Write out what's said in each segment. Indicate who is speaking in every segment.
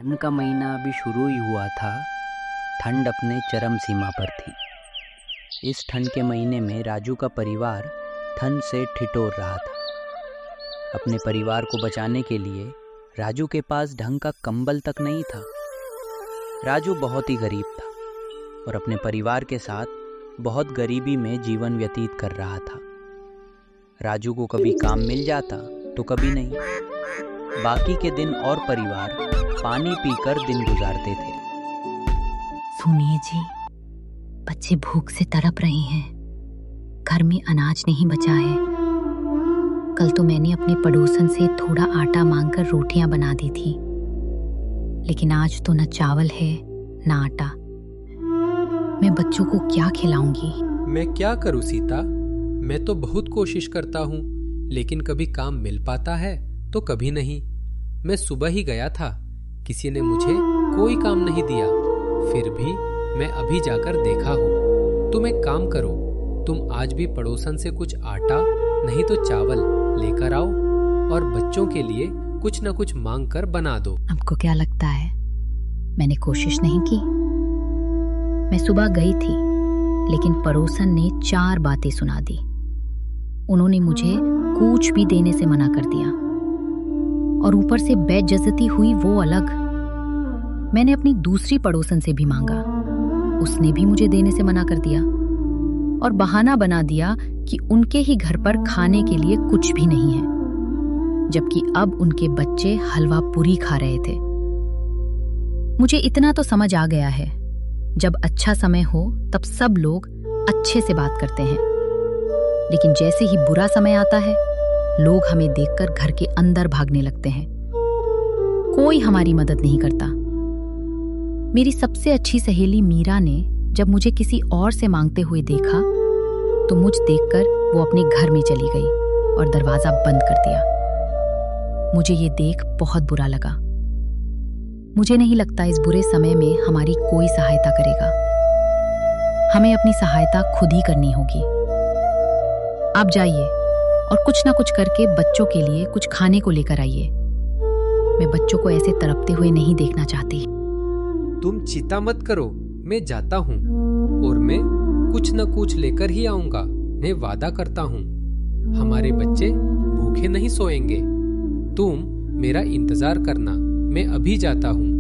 Speaker 1: ठंड का महीना अभी शुरू ही हुआ था। ठंड अपने चरम सीमा पर थी। इस ठंड के महीने में राजू का परिवार ठंड से ठिठुर रहा था। अपने परिवार को बचाने के लिए राजू के पास ढंग का कंबल तक नहीं था। राजू बहुत ही गरीब था और अपने परिवार के साथ बहुत गरीबी में जीवन व्यतीत कर रहा था। राजू को कभी काम मिल जाता तो कभी नहीं। बाकी के दिन और परिवार पानी पीकर दिन गुजारते थे।
Speaker 2: सुनिए जी, बच्चे भूख से तड़प रहे हैं। घर में अनाज नहीं बचा है। कल तो मैंने अपने पड़ोसन से थोड़ा आटा मांगकर रोटियां बना दी थी, लेकिन आज तो न चावल है न आटा। मैं बच्चों को क्या खिलाऊंगी?
Speaker 3: मैं क्या करूं सीता, मैं तो बहुत कोशिश करता हूं, लेकिन कभी काम मिल पाता है तो कभी नहीं। मैं सुबह ही गया था, किसी ने मुझे कोई काम नहीं दिया। फिर भी मैं अभी जाकर देखा हूं। तुम एक काम करो, तुम आज भी पड़ोसन से कुछ आटा नहीं तो चावल लेकर आओ और बच्चों के लिए कुछ न कुछ मांग कर बना दो।
Speaker 2: आपको क्या लगता है मैंने कोशिश नहीं की? मैं सुबह गई थी, लेकिन पड़ोसन ने 4 बातें सुना दी। उन्होंने मुझे कुछ भी देने से मना कर दिया और ऊपर से बेइज्जती हुई वो अलग। मैंने अपनी दूसरी पड़ोसन से भी मांगा, उसने भी मुझे देने से मना कर दिया और बहाना बना दिया कि उनके ही घर पर खाने के लिए कुछ भी नहीं है, जबकि अब उनके बच्चे हलवा पूरी खा रहे थे। मुझे इतना तो समझ आ गया है, जब अच्छा समय हो तब सब लोग अच्छे से बात करते हैं, लेकिन जैसे ही बुरा समय आता है लोग हमें देखकर घर के अंदर भागने लगते हैं। कोई हमारी मदद नहीं करता। मेरी सबसे अच्छी सहेली मीरा ने जब मुझे किसी और से मांगते हुए देखा तो मुझ देखकर वो अपने घर में चली गई और दरवाजा बंद कर दिया। मुझे ये देख बहुत बुरा लगा। मुझे नहीं लगता इस बुरे समय में हमारी कोई सहायता करेगा। हमें अपनी सहायता खुद ही करनी होगी। आप जाइए और कुछ ना कुछ करके बच्चों के लिए कुछ खाने को लेकर आइए। मैं बच्चों को ऐसे तड़पते हुए नहीं देखना चाहती।
Speaker 3: तुम चिंता मत करो, मैं जाता हूँ और मैं कुछ न कुछ लेकर ही आऊंगा। मैं वादा करता हूँ, हमारे बच्चे भूखे नहीं सोएंगे। तुम मेरा इंतजार करना, मैं अभी जाता हूँ।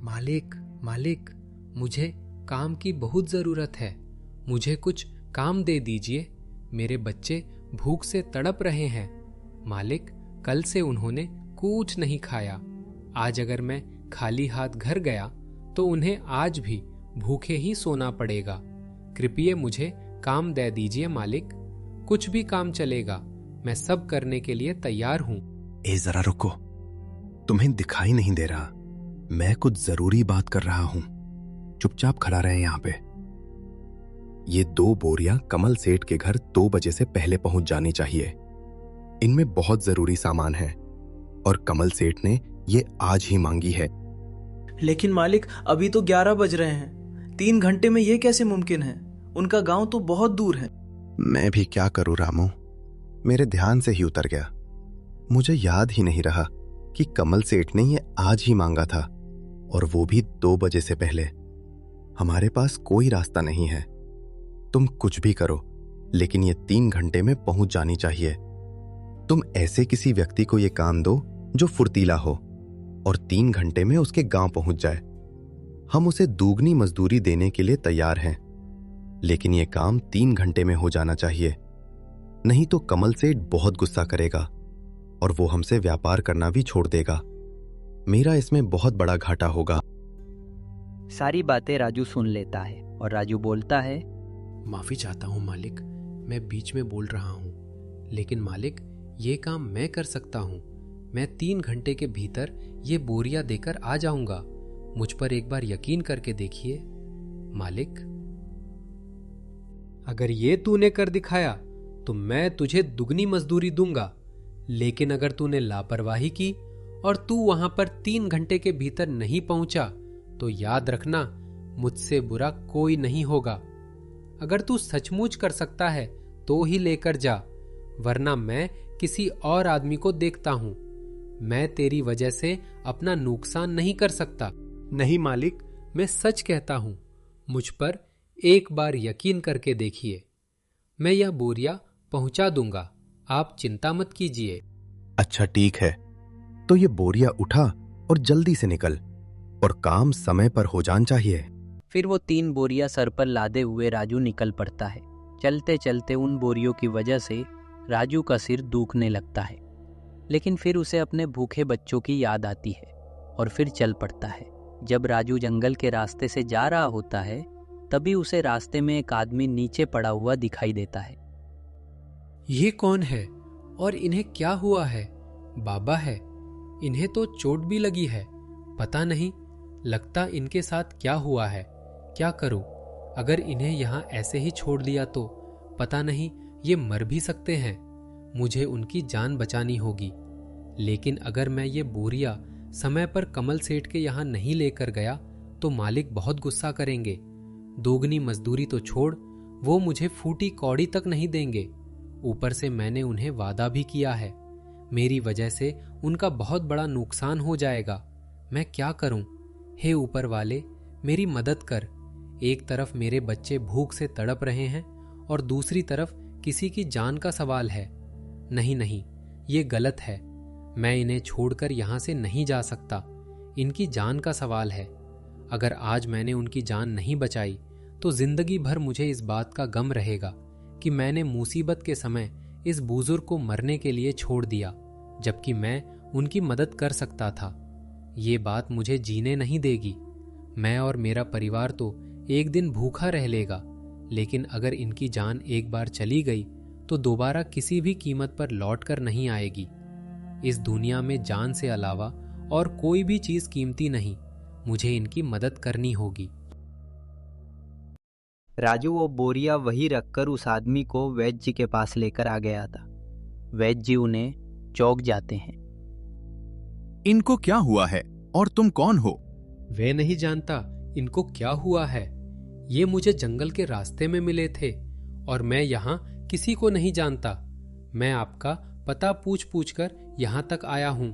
Speaker 3: मालिक, मालिक, मुझे काम की बहुत जरूरत है। मुझे कुछ काम दे दीजिए। मेरे बच्चे भूख से तड़प रहे हैं। मालिक, कल से उन्होंने कुछ नहीं खाया। आज अगर मैं खाली हाथ घर गया तो उन्हें आज भी भूखे ही सोना पड़ेगा। कृपया मुझे काम दे दीजिए मालिक। कुछ भी काम चलेगा, मैं सब करने के लिए तैयार हूँ।
Speaker 4: ए जरा रुको, तुम्हें दिखाई नहीं दे रहा? मैं कुछ जरूरी बात कर रहा हूं। चुपचाप खड़ा रहे यहां पे। ये 2 बोरियां कमल सेठ के घर 2 बजे से पहले पहुंच जानी चाहिए। इनमें बहुत जरूरी सामान है और कमल सेठ ने ये आज ही मांगी है।
Speaker 5: लेकिन मालिक, अभी तो 11 बज रहे हैं। 3 घंटे में ये कैसे मुमकिन है? उनका गांव तो बहुत दूर है।
Speaker 4: मैं भी क्या करूं रामू, मेरे ध्यान से ही उतर गया। मुझे याद ही नहीं रहा कि कमल सेठ ने ये आज ही मांगा था, और वो भी 2 बजे से पहले। हमारे पास कोई रास्ता नहीं है। तुम कुछ भी करो, लेकिन ये 3 घंटे में पहुंच जानी चाहिए। तुम ऐसे किसी व्यक्ति को ये काम दो जो फुर्तीला हो और 3 घंटे में उसके गांव पहुंच जाए। हम उसे दुगनी मजदूरी देने के लिए तैयार हैं, लेकिन ये काम 3 घंटे में हो जाना चाहिए। नहीं तो कमल सेठ बहुत गुस्सा करेगा और वो हमसे व्यापार करना भी छोड़ देगा। मेरा इसमें बहुत बड़ा घाटा होगा।
Speaker 1: सारी बातें राजू सुन लेता है और राजू बोलता है,
Speaker 3: माफी चाहता हूँ मालिक, मैं बीच में बोल रहा हूँ, लेकिन मालिक ये काम मैं कर सकता हूँ। मैं 3 घंटे के भीतर ये बोरियां देकर आ जाऊंगा। मुझ पर एक बार यकीन करके देखिए मालिक। अगर ये तूने कर दिखाया तो मैं तुझे दुगनी मजदूरी दूंगा, लेकिन अगर तूने लापरवाही की और तू वहां पर 3 घंटे के भीतर नहीं पहुंचा तो याद रखना, मुझसे बुरा कोई नहीं होगा। अगर तू सचमुच कर सकता है तो ही लेकर जा, वरना मैं किसी और आदमी को देखता हूं। मैं तेरी वजह से अपना नुकसान नहीं कर सकता। नहीं मालिक, मैं सच कहता हूं, मुझ पर एक बार यकीन करके देखिए। मैं यह बोरिया पहुंचा दूंगा, आप चिंता मत कीजिए।
Speaker 4: अच्छा ठीक है, तो ये बोरिया उठा और जल्दी से निकल, और काम समय पर हो जाना चाहिए।
Speaker 1: फिर वो 3 बोरिया सर पर लादे हुए राजू निकल पड़ता है। चलते चलते उन बोरियों की वजह से राजू का सिर दुखने लगता है, लेकिन फिर उसे अपने भूखे बच्चों की याद आती है और फिर चल पड़ता है। जब राजू जंगल के रास्ते से जा रहा होता है, तभी उसे रास्ते में एक आदमी नीचे पड़ा हुआ दिखाई देता है।
Speaker 3: ये कौन है और इन्हें क्या हुआ है? बाबा है, इन्हें तो चोट भी लगी है। पता नहीं, लगता इनके साथ क्या हुआ है। क्या करूं? अगर इन्हें यहाँ ऐसे ही छोड़ दिया तो पता नहीं ये मर भी सकते हैं। मुझे उनकी जान बचानी होगी। लेकिन अगर मैं ये बोरिया समय पर कमल सेठ के यहाँ नहीं लेकर गया तो मालिक बहुत गुस्सा करेंगे। दोगुनी मजदूरी तो छोड़, वो मुझे फूटी कौड़ी तक नहीं देंगे। ऊपर से मैंने उन्हें वादा भी किया है। मेरी वजह से उनका बहुत बड़ा नुकसान हो जाएगा। मैं क्या करूं? हे ऊपर वाले, मेरी मदद कर। एक तरफ मेरे बच्चे भूख से तड़प रहे हैं और दूसरी तरफ किसी की जान का सवाल है। नहीं नहीं, ये गलत है। मैं इन्हें छोड़कर यहाँ से नहीं जा सकता। इनकी जान का सवाल है। अगर आज मैंने उनकी जान नहीं बचाई तो जिंदगी भर मुझे इस बात का गम रहेगा कि मैंने मुसीबत के समय इस बुजुर्ग को मरने के लिए छोड़ दिया, जबकि मैं उनकी मदद कर सकता था। ये बात मुझे जीने नहीं देगी। मैं और मेरा परिवार तो एक दिन भूखा रह लेगा, लेकिन अगर इनकी जान एक बार चली गई तो दोबारा किसी भी कीमत पर लौट कर नहीं आएगी। इस दुनिया में जान से अलावा और कोई भी चीज कीमती नहीं। मुझे इनकी मदद करनी होगी।
Speaker 1: राजू वो बोरिया वही रखकर उस आदमी को वैद्य जी के पास लेकर आ गया था। वैद्य जी उन्हें चौंक जाते हैं।
Speaker 6: इनको क्या हुआ है और तुम कौन हो?
Speaker 3: वे नहीं जानता इनको क्या हुआ है। ये मुझे जंगल के रास्ते में मिले थे और मैं यहाँ किसी को नहीं जानता। मैं आपका पता पूछ पूछ कर यहाँ तक आया हूँ।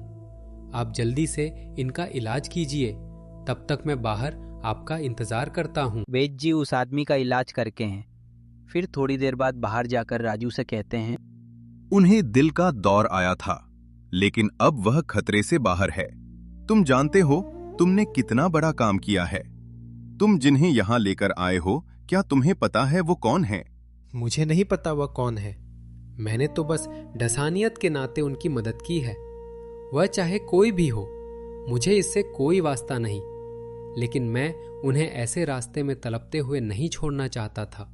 Speaker 3: आप जल्दी से इनका इलाज कीजिए, तब तक मैं बाहर आपका इंतजार करता हूँ।
Speaker 1: वैद्य जी उस आदमी का इलाज करके हैं। फिर थोड़ी देर बाद बाहर जाकर राजू से कहते हैं,
Speaker 6: उन्हें दिल का दौर आया था, लेकिन अब वह खतरे से बाहर है। तुम जानते हो तुमने कितना बड़ा काम किया है। तुम जिन्हें यहाँ लेकर आए हो, क्या तुम्हें पता है वो कौन है?
Speaker 3: मुझे नहीं पता वह कौन है। मैंने तो बस डसानियत के नाते उनकी मदद की है। वह चाहे कोई भी हो, मुझे इससे कोई वास्ता नहीं। लेकिन मैं उन्हें ऐसे रास्ते में तड़पते हुए नहीं छोड़ना चाहता था,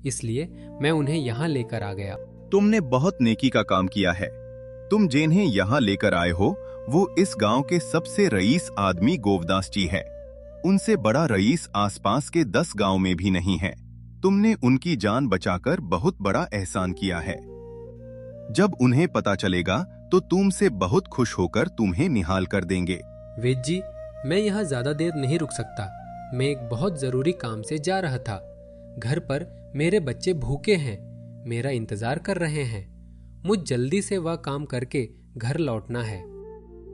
Speaker 3: इसलिए मैं उन्हें यहाँ लेकर आ गया।
Speaker 6: तुमने बहुत नेकी का काम किया है। तुम जिन्हें यहाँ लेकर आए हो वो इस गांव के सबसे रईस आदमी गोवदास जी है। उनसे बड़ा रईस आसपास के 10 गांव में भी नहीं है। तुमने उनकी जान बचाकर बहुत बड़ा एहसान किया है। जब उन्हें पता चलेगा तो तुमसे बहुत खुश होकर तुम्हें निहाल कर देंगे।
Speaker 3: वैद्य जी, मैं यहाँ ज्यादा देर नहीं रुक सकता। मैं एक बहुत जरूरी काम से जा रहा था। घर पर मेरे बच्चे भूखे हैं, मेरा इंतजार कर रहे हैं। मुझ जल्दी से वह काम करके घर लौटना है।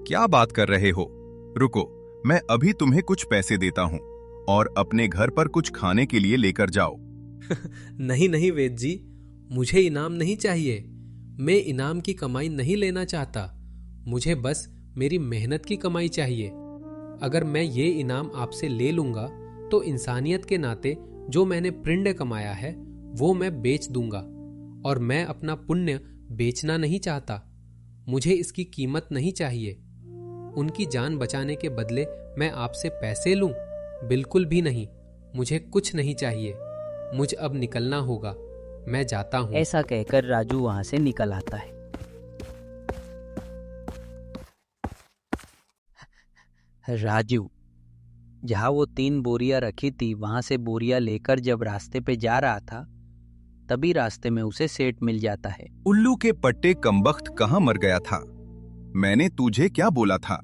Speaker 6: क्या बात कर रहे हो? रुको, मैं अभी तुम्हें कुछ पैसे देता हूँ और अपने घर पर कुछ खाने के लिए लेकर जाओ।
Speaker 3: नहीं नहीं वैद्य जी, मुझे इनाम नहीं चाहिए। मैं इनाम की कमाई नहीं लेना चाहता। मुझे बस मेरी मेहनत की कमाई चाहिए। अगर मैं ये इनाम आपसे ले लूंगा तो इंसानियत के नाते जो मैंने पुण्य कमाया है वो मैं बेच दूंगा, और मैं अपना पुण्य बेचना नहीं चाहता। मुझे इसकी कीमत नहीं चाहिए। उनकी जान बचाने के बदले मैं आपसे पैसे लूं? बिल्कुल भी नहीं। मुझे कुछ नहीं चाहिए। मुझे अब निकलना होगा। मैं जाता हूं।
Speaker 1: ऐसा कहकर राजू वहां से निकल आता है। राजू जहां वो 3 बोरियां रखी थी वहां से बोरियां लेकर जब रास्ते पे जा रहा था, तभी रास्ते में उसे सेठ मिल जाता है।
Speaker 6: उल्लू के पट्टे कमबख्त कहाँ मर गया था? मैंने तुझे क्या बोला था?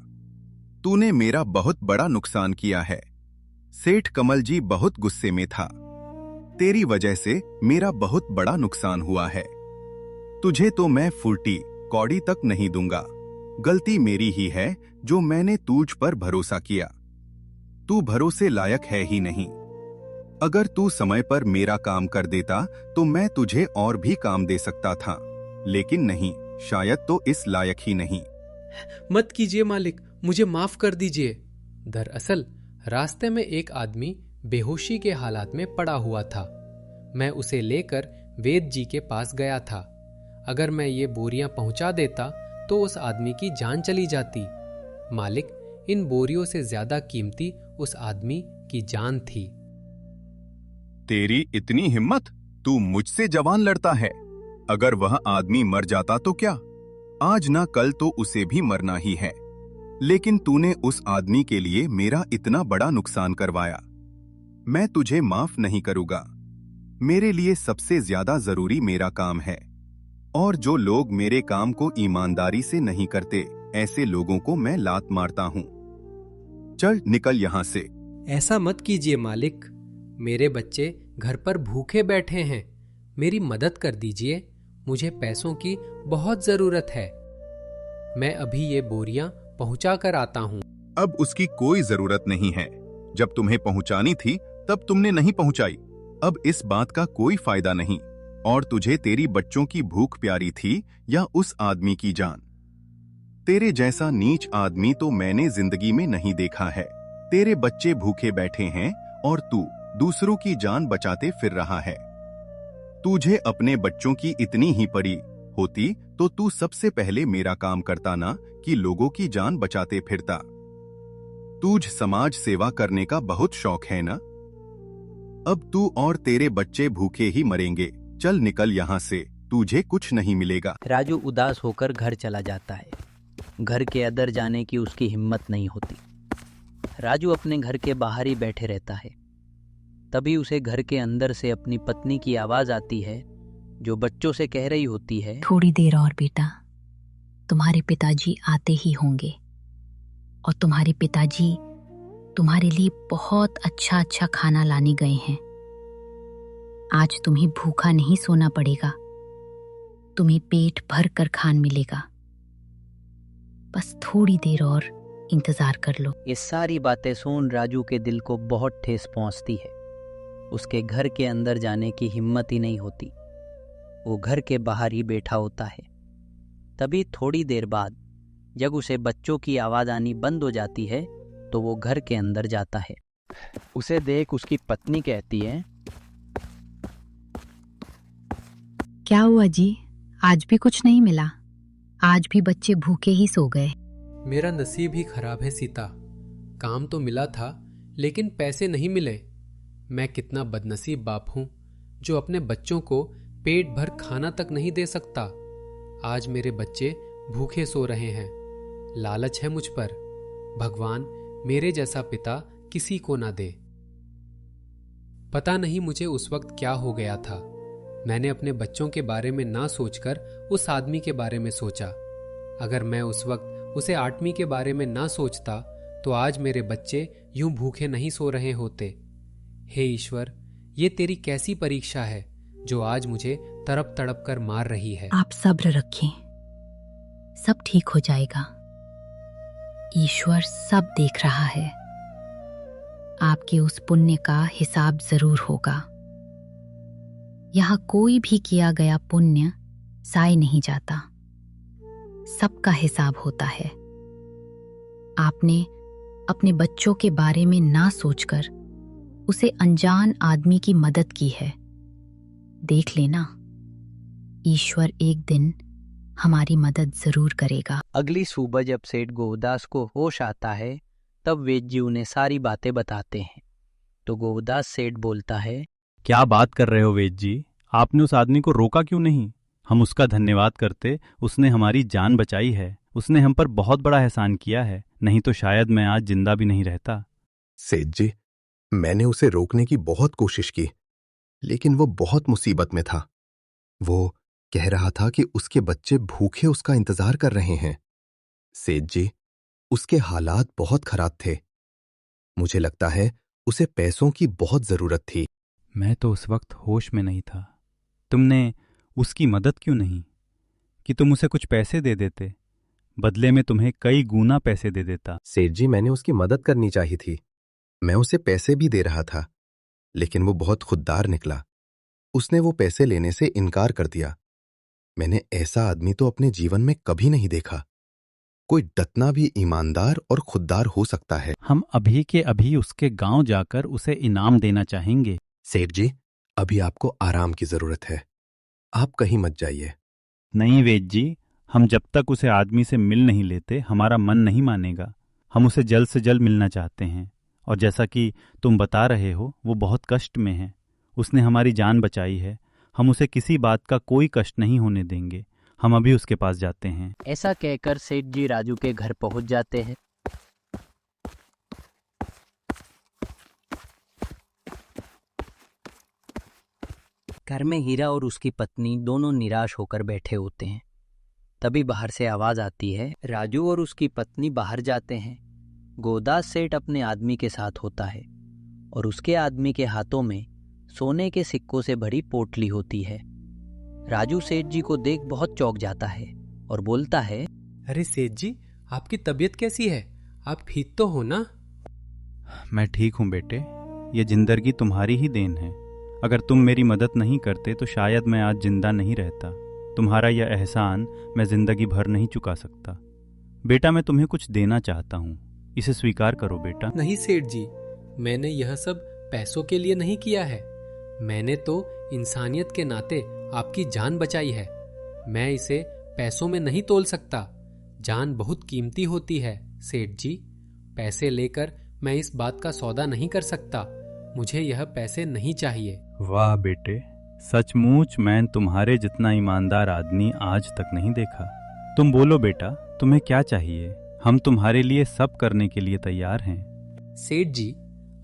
Speaker 6: तूने मेरा बहुत बड़ा नुकसान किया है। सेठ कमल जी बहुत गुस्से में था। तेरी वजह से मेरा बहुत बड़ा नुकसान हुआ है। तुझे तो मैं फुर्ती कौड़ी तक नहीं दूंगा। गलती मेरी ही है जो मैंने तुझ पर भरोसा किया। तू भरोसे लायक है ही नहीं। अगर तू समय पर मेरा काम कर देता तो मैं तुझे और भी काम दे सकता था, लेकिन नहीं, शायद तो इस लायक ही नहीं।
Speaker 3: मत कीजिए मालिक, मुझे माफ कर दीजिए। दरअसल रास्ते में एक आदमी बेहोशी के हालात में पड़ा हुआ था। मैं उसे लेकर वेद जी के पास गया था। अगर मैं ये बोरियां पहुंचा देता तो उस आदमी की जान चली जाती। मालिक, इन बोरियों से ज्यादा कीमती उस आदमी की जान थी।
Speaker 6: तेरी इतनी हिम्मत? तू मुझसे जवान लड़ता है। अगर वह आदमी मर जाता तो क्या? आज ना कल तो उसे भी मरना ही है। लेकिन तूने उस आदमी के लिए मेरा इतना बड़ा नुकसान करवाया। मैं तुझे माफ नहीं करूंगा। मेरे लिए सबसे ज्यादा जरूरी मेरा काम है, और जो लोग मेरे काम को ईमानदारी से नहीं करते, ऐसे लोगों को मैं लात मारता हूं। चल निकल यहां से।
Speaker 3: ऐसा मत कीजिए मालिक, मेरे बच्चे घर पर भूखे बैठे हैं। मेरी मदद कर दीजिए, मुझे पैसों की बहुत जरूरत है। मैं अभी ये बोरियां पहुंचा कर आता हूं।
Speaker 6: अब उसकी कोई जरूरत नहीं है। जब तुम्हें पहुंचानी थी तब तुमने नहीं पहुंचाई। अब इस बात का कोई फायदा नहीं। और तुझे तेरी बच्चों की भूख प्यारी थी या उस आदमी की जान? तेरे जैसा नीच आदमी तो मैंने जिंदगी में नहीं देखा है। तेरे बच्चे भूखे बैठे हैं और तू दूसरों की जान बचाते फिर रहा है। तुझे अपने बच्चों की इतनी ही पड़ी होती तो तू सबसे पहले मेरा काम करता ना, कि लोगों की जान बचाते फिरता। तुझ समाज सेवा करने का बहुत शौक है ना? अब तू और तेरे बच्चे भूखे ही मरेंगे। चल निकल यहां से, तुझे कुछ नहीं मिलेगा।
Speaker 1: राजू उदास होकर घर चला जाता है। घर के अंदर जाने की उसकी हिम्मत नहीं होती। राजू अपने घर के बाहर ही बैठे रहता है। तभी उसे घर के अंदर से अपनी पत्नी की आवाज आती है, जो बच्चों से कह रही होती है,
Speaker 2: थोड़ी देर और बेटा, तुम्हारे पिताजी आते ही होंगे और तुम्हारे पिताजी तुम्हारे लिए बहुत अच्छा अच्छा खाना लाने गए हैं। आज तुम्हें भूखा नहीं सोना पड़ेगा, तुम्हें पेट भर कर खान मिलेगा। बस थोड़ी देर और इंतजार कर लो।
Speaker 1: ये सारी बातें सुन राजू के दिल को बहुत ठेस पहुंचती है। उसके घर के अंदर जाने की हिम्मत ही नहीं होती। वो घर के बाहर ही बैठा होता है। तभी थोड़ी देर बाद जब उसे बच्चों की आवाज आनी बंद हो जाती है तो वो घर के अंदर जाता है। उसे देख उसकी पत्नी कहती है,
Speaker 2: क्या हुआ जी, आज भी कुछ नहीं मिला? आज भी बच्चे भूखे ही सो गए।
Speaker 3: मेरा नसीब ही खराब है सीता। काम तो मिला था लेकिन पैसे नहीं मिले। मैं कितना बदनसीब बाप हूं जो अपने बच्चों को पेट भर खाना तक नहीं दे सकता। आज मेरे बच्चे भूखे सो रहे हैं। लालच है मुझ पर। भगवान मेरे जैसा पिता किसी को ना दे। पता नहीं मुझे उस वक्त क्या हो गया था। मैंने अपने बच्चों के बारे में ना सोचकर उस आदमी के बारे में सोचा। अगर मैं उस वक्त उसे आदमी के बारे में ना सोचता तो आज मेरे बच्चे यूं भूखे नहीं सो रहे होते। हे ईश्वर, ये तेरी कैसी परीक्षा है जो आज मुझे तड़प तड़प कर मार रही है।
Speaker 2: आप सब्र रखें, सब ठीक हो जाएगा। ईश्वर सब देख रहा है। आपके उस पुण्य का हिसाब जरूर होगा। यहां कोई भी किया गया पुण्य साए नहीं जाता, सबका हिसाब होता है। आपने अपने बच्चों के बारे में ना सोचकर उसे अनजान आदमी की मदद की है। देख लेना, ईश्वर एक दिन हमारी मदद जरूर करेगा।
Speaker 1: अगली सुबह जब सेठ गोवदास को होश आता है तब वेद जी उन्हें सारी बातें बताते हैं। तो गोवदास सेठ बोलता है,
Speaker 7: क्या बात कर रहे हो वेद जी? आपने उस आदमी को रोका क्यों नहीं? हम उसका धन्यवाद करते, उसने हमारी जान बचाई है। उसने हम पर बहुत बड़ा एहसान किया है, नहीं तो शायद मैं आज जिंदा भी नहीं रहता।
Speaker 4: सेठ जी, मैंने उसे रोकने की बहुत कोशिश की, लेकिन वो बहुत मुसीबत में था। वो कह रहा था कि उसके बच्चे भूखे उसका इंतजार कर रहे हैं। सेठ जी, उसके हालात बहुत खराब थे। मुझे लगता है उसे पैसों की बहुत जरूरत थी।
Speaker 7: मैं तो उस वक्त होश में नहीं था। तुमने उसकी मदद क्यों नहीं कि तुम उसे कुछ पैसे दे देते, बदले में तुम्हें कई गुना पैसे दे देता।
Speaker 4: सेठ जी, मैंने उसकी मदद करनी चाहिए थी। मैं उसे पैसे भी दे रहा था, लेकिन वो बहुत खुददार निकला। उसने वो पैसे लेने से इनकार कर दिया। मैंने ऐसा आदमी तो अपने जीवन में कभी नहीं देखा। कोई डतना भी ईमानदार और खुददार हो सकता है।
Speaker 7: हम अभी के अभी उसके गांव जाकर उसे इनाम देना चाहेंगे।
Speaker 4: सेठ जी, अभी आपको आराम की जरूरत है। आप कहीं मत जाइए।
Speaker 7: नहीं वेद जी, हम जब तक उसे आदमी से मिल नहीं लेते हमारा मन नहीं मानेगा। हम उसे जल्द से जल्द मिलना चाहते हैं, और जैसा कि तुम बता रहे हो वो बहुत कष्ट में है। उसने हमारी जान बचाई है। हम उसे किसी बात का कोई कष्ट नहीं होने देंगे। हम अभी उसके पास जाते हैं।
Speaker 1: ऐसा कहकर सेठ जी राजू के घर पहुंच जाते हैं। घर में हीरा और उसकी पत्नी दोनों निराश होकर बैठे होते हैं। तभी बाहर से आवाज आती है। राजू और उसकी पत्नी बाहर जाते हैं। गोदास सेठ अपने आदमी के साथ होता है और उसके आदमी के हाथों में सोने के सिक्कों से भरी पोटली होती है। राजू सेठ जी को देख बहुत चौंक जाता है और बोलता है,
Speaker 3: अरे सेठ जी, आपकी तबीयत कैसी है? आप ठीक तो हो ना?
Speaker 7: मैं ठीक हूँ बेटे, ये जिंदगी तुम्हारी ही देन है। अगर तुम मेरी मदद नहीं करते तो शायद मैं आज जिंदा नहीं रहता। तुम्हारा यह एहसान मैं जिंदगी भर नहीं चुका सकता। बेटा, मैं तुम्हें कुछ देना चाहता हूँ, इसे स्वीकार करो बेटा।
Speaker 3: नहीं सेठ जी, मैंने यह सब पैसों के लिए नहीं किया है। मैंने तो इंसानियत के नाते आपकी जान बचाई है। मैं इसे पैसों में नहीं तोल सकता। जान बहुत कीमती होती है सेठ जी। पैसे लेकर मैं इस बात का सौदा नहीं कर सकता। मुझे यह पैसे नहीं चाहिए।
Speaker 7: वाह बेटे, सचमुच मैं तुम्हारे जितना ईमानदार आदमी आज तक नहीं देखा। तुम बोलो बेटा, तुम्हें क्या चाहिए? हम तुम्हारे लिए सब करने के लिए तैयार हैं।
Speaker 3: सेठ जी,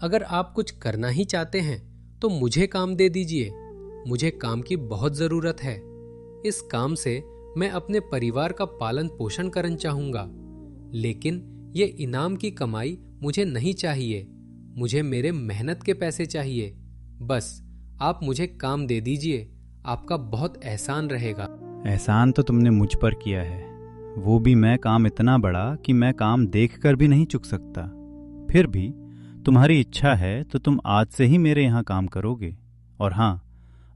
Speaker 3: अगर आप कुछ करना ही चाहते हैं तो मुझे काम दे दीजिए। मुझे काम की बहुत जरूरत है। इस काम से मैं अपने परिवार का पालन पोषण करना चाहूंगा, लेकिन ये इनाम की कमाई मुझे नहीं चाहिए। मुझे मेरे मेहनत के पैसे चाहिए। बस आप मुझे काम दे दीजिए। आपका बहुत एहसान रहेगा।
Speaker 7: एहसान तो तुमने मुझ पर किया है, वो भी मैं काम इतना बड़ा कि मैं काम देखकर भी नहीं चुक सकता। फिर भी तुम्हारी इच्छा है तो तुम आज से ही मेरे यहाँ काम करोगे। और हाँ,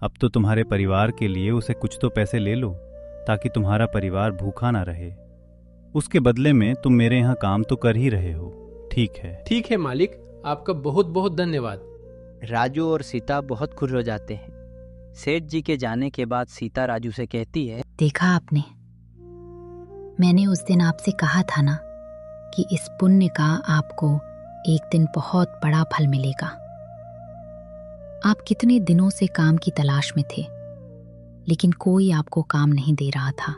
Speaker 7: अब तो तुम्हारे परिवार के लिए उसे कुछ तो पैसे ले लो, ताकि तुम्हारा परिवार भूखा ना रहे। उसके बदले में तुम मेरे यहाँ काम तो कर ही रहे हो। ठीक है?
Speaker 3: ठीक है मालिक, आपका बहुत बहुत धन्यवाद।
Speaker 1: राजू और सीता बहुत खुश हो जाते हैं। सेठ जी के जाने के बाद सीता राजू से कहती है,
Speaker 2: देखा आपने, मैंने उस दिन आपसे कहा था ना कि इस पुण्य का आपको एक दिन बहुत बड़ा फल मिलेगा। आप कितने दिनों से काम की तलाश में थे, लेकिन कोई आपको काम नहीं दे रहा था।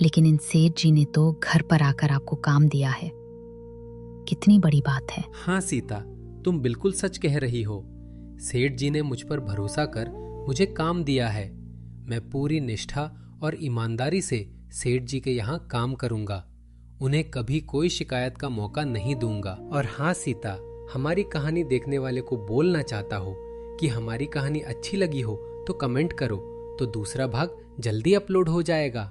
Speaker 2: लेकिन इन सेठ जी ने तो घर पर आकर आपको काम दिया है। कितनी बड़ी बात है।
Speaker 3: हाँ सीता, तुम बिल्कुल सच कह रही हो। सेठ जी ने मुझ पर भरोसा कर मुझे काम दिया है। मैं पूरी निष्ठा और ईमानदारी से सेठ जी के यहाँ काम करूंगा। उन्हें कभी कोई शिकायत का मौका नहीं दूंगा। और हाँ सीता, हमारी कहानी देखने वाले को बोलना चाहता हो कि हमारी कहानी अच्छी लगी हो तो कमेंट करो, तो दूसरा भाग जल्दी अपलोड हो जाएगा।